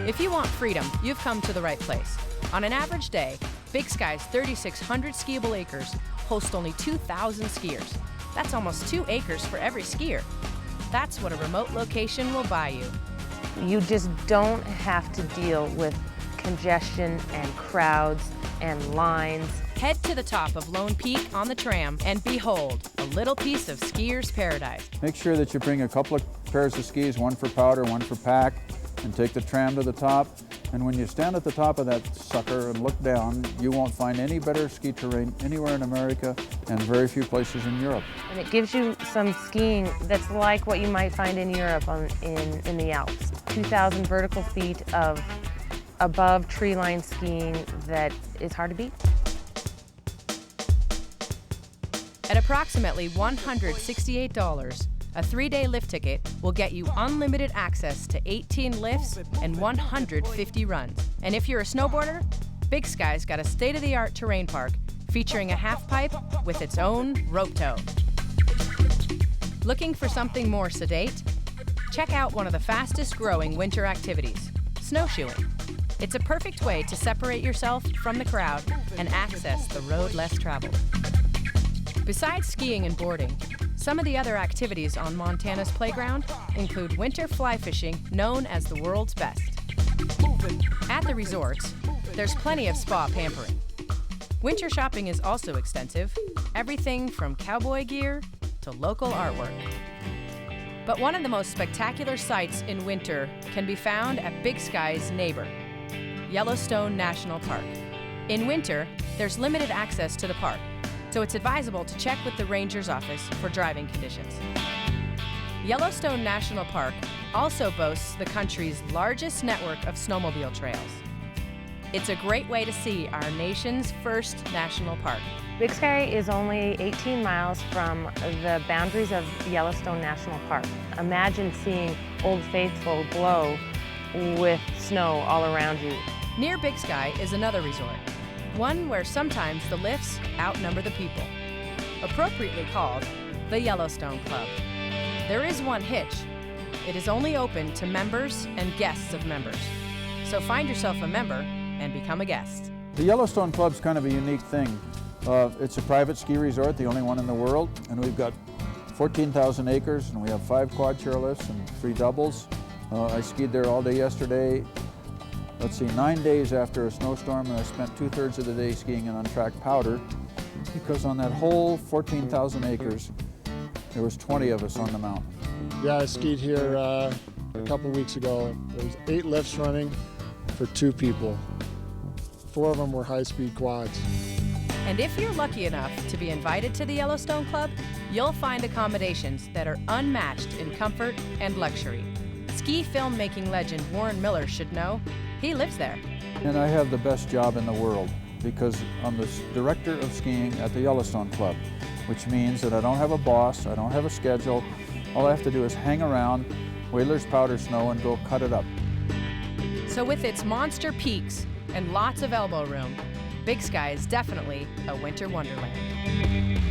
If you want freedom, you've come to the right place. On an average day, Big Sky's 3,600 skiable acres host only 2,000 skiers. That's almost 2 acres for every skier. That's what a remote location will buy you. You just don't have to deal with congestion and crowds and lines. Head to the top of Lone Peak on the tram and behold, a little piece of skier's paradise. Make sure that you bring a couple of pairs of skis, one for powder, one for pack, and take the tram to the top. And when you stand at the top of that sucker and look down, you won't find any better ski terrain anywhere in America and very few places in Europe. And it gives you some skiing that's like what you might find in Europe in the Alps. 2,000 vertical feet of above tree line skiing that is hard to beat. At approximately $168, a 3-day lift ticket will get you unlimited access to 18 lifts and 150 runs. And if you're a snowboarder, Big Sky's got a state-of-the-art terrain park featuring a half pipe with its own rope tow. Looking for something more sedate? Check out one of the fastest growing winter activities, snowshoeing. It's a perfect way to separate yourself from the crowd and access the road less traveled. Besides skiing and boarding, some of the other activities on Montana's playground include winter fly fishing, known as the world's best. At the resorts, there's plenty of spa pampering. Winter shopping is also extensive, everything from cowboy gear to local artwork. But one of the most spectacular sights in winter can be found at Big Sky's neighbor, Yellowstone National Park. In winter, there's limited access to the park, so it's advisable to check with the ranger's office for driving conditions. Yellowstone National Park also boasts the country's largest network of snowmobile trails. It's a great way to see our nation's first national park. Big Sky is only 18 miles from the boundaries of Yellowstone National Park. Imagine seeing Old Faithful glow with snow all around you. Near Big Sky is another resort, one where sometimes the lifts outnumber the people, appropriately called the Yellowstone Club. There is one hitch. It is only open to members and guests of members. So find yourself a member and become a guest. The Yellowstone Club's kind of a unique thing. It's a private ski resort, the only one in the world, and we've got 14,000 acres, and we have 5 quad chairlifts and 3 doubles. I skied there all day yesterday. 9 days after a snowstorm, and I spent 2/3 of the day skiing in untracked powder, because on that whole 14,000 acres, there was 20 of us on the mountain. Yeah, I skied here a couple weeks ago. There was 8 lifts running for 2 people. 4 of them were high-speed quads. And if you're lucky enough to be invited to the Yellowstone Club, you'll find accommodations that are unmatched in comfort and luxury. Ski filmmaking legend Warren Miller should know. He lives there. And I have the best job in the world because I'm the director of skiing at the Yellowstone Club, which means that I don't have a boss, I don't have a schedule. All I have to do is hang around Whaler's powder snow and go cut it up. So with its monster peaks and lots of elbow room, Big Sky is definitely a winter wonderland.